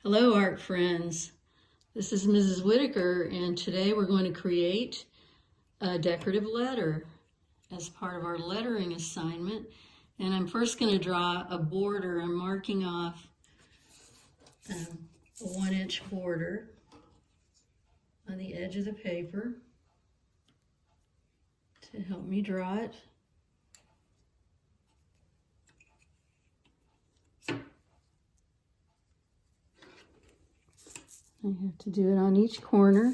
Hello, art friends. This is Mrs. Whitaker, and today we're going to create a decorative letter as part of our lettering assignment. And I'm first going to draw a border. I'm marking off a 1-inch border on the edge of the paper to help me draw it. I have to do it on each corner.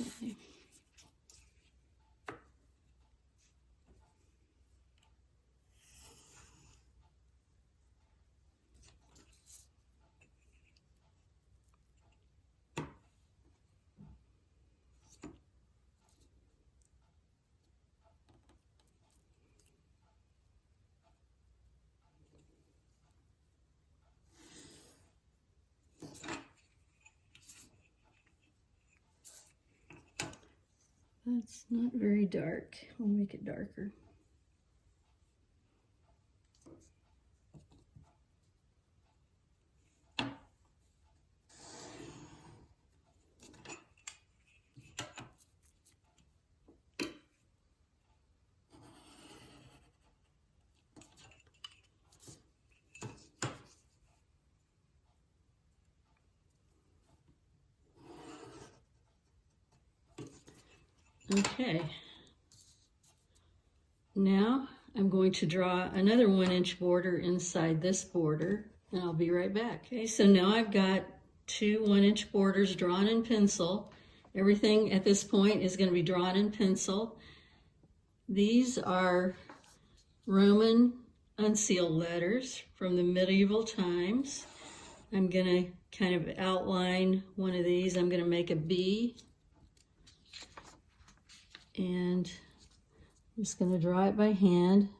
Okay. That's not very dark. We'll make it darker. Okay, now I'm going to draw another 1-inch border inside this border, and I'll be right back. Okay, so now I've got two 1-inch borders drawn in pencil. Everything at this point is going to be drawn in pencil. These are Roman unsealed letters from the medieval times. I'm going to kind of outline one of these. I'm going to make a B. And I'm just going to draw it by hand.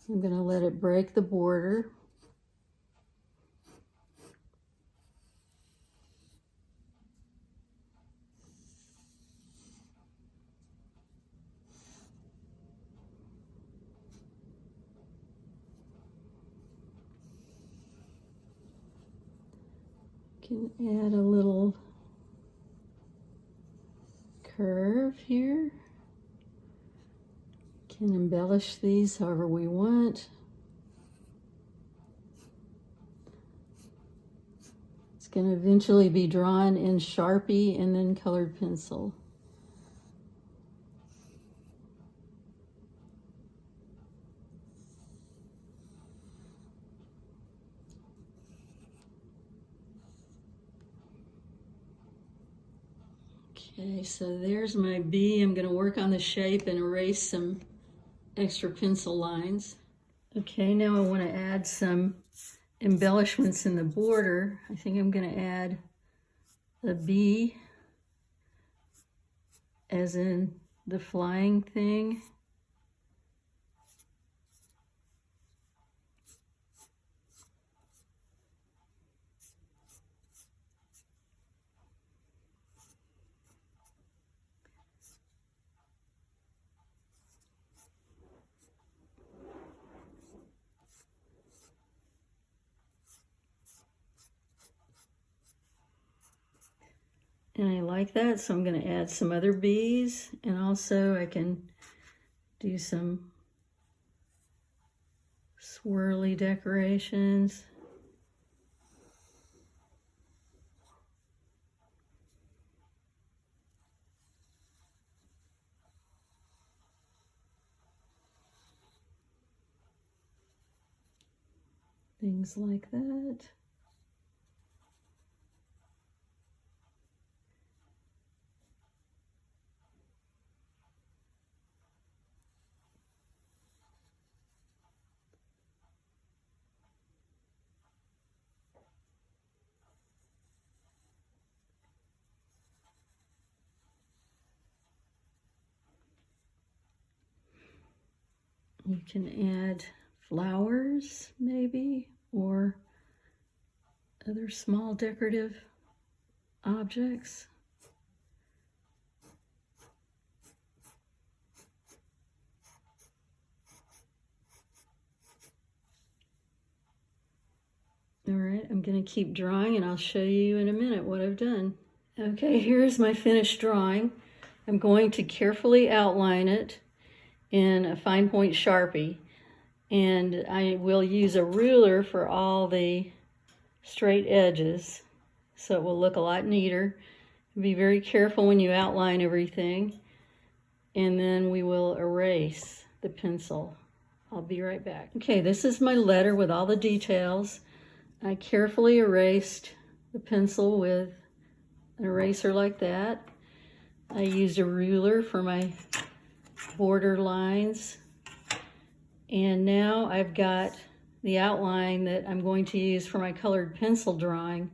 I'm going to let it break the border. Can add a little curve here. Can embellish these however we want. It's going to eventually be drawn in Sharpie and then colored pencil. Okay, so there's my B. I'm going to work on the shape and erase some extra pencil lines. Okay, now I want to add some embellishments in the border. I think I'm going to add a B, as in the flying thing. And I like that, so I'm going to add some other bees, and also I can do some swirly decorations. Things like that. You can add flowers maybe, or other small decorative objects. All right, I'm going to keep drawing and I'll show you in a minute what I've done. Okay, here's my finished drawing. I'm going to carefully outline it in a fine point Sharpie, and I will use a ruler for all the straight edges so it will look a lot neater. Be very careful when you outline everything, and then we will erase the pencil. I'll be right back. Okay, this is my letter with all the details. I carefully erased the pencil with an eraser like that. I used a ruler for my border lines. And now I've got the outline that I'm going to use for my colored pencil drawing.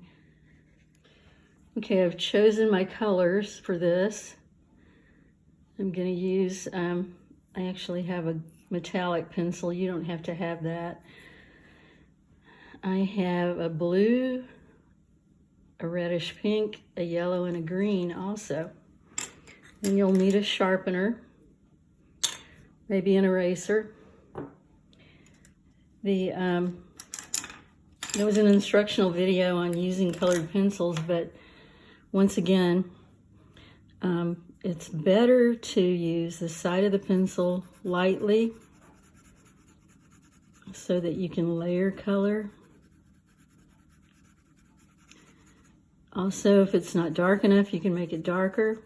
Okay, I've chosen my colors for this. I'm going to use, I actually have a metallic pencil. You don't have to have that. I have a blue, a reddish pink, a yellow, and a green also. And you'll need a sharpener, maybe an eraser. There was an instructional video on using colored pencils, but once again, it's better to use the side of the pencil lightly so that you can layer color. Also, if it's not dark enough, you can make it darker.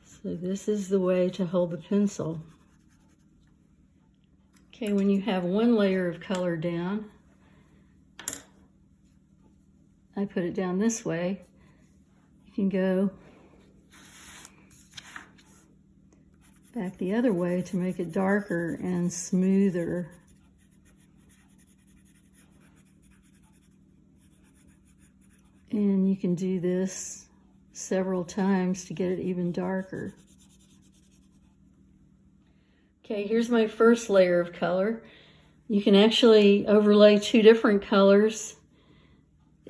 So this is the way to hold the pencil. Okay, when you have one layer of color down, I put it down this way. You can go back the other way to make it darker and smoother. And you can do this several times to get it even darker. Okay, here's my first layer of color. You can actually overlay two different colors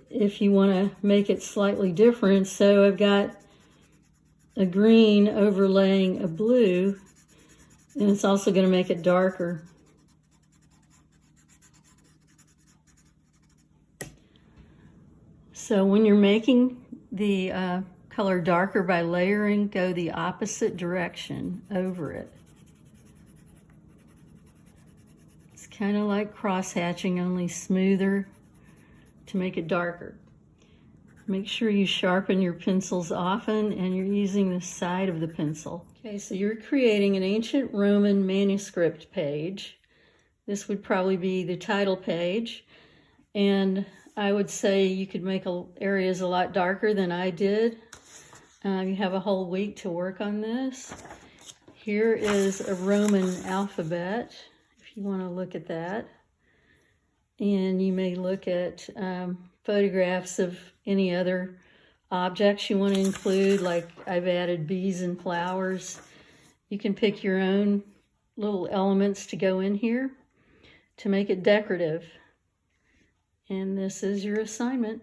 if you want to make it slightly different. So I've got a green overlaying a blue, and it's also going to make it darker. So when you're making the color darker by layering, go the opposite direction over it. It's kind of like cross-hatching, only smoother to make it darker. Make sure you sharpen your pencils often and you're using the side of the pencil. Okay, so you're creating an ancient Roman manuscript page. This would probably be the title page, and I would say you could make areas a lot darker than I did. You have a whole week to work on this. Here is a Roman alphabet, if you want to look at that. And you may look at photographs of any other objects you want to include, like I've added bees and flowers. You can pick your own little elements to go in here to make it decorative. And this is your assignment.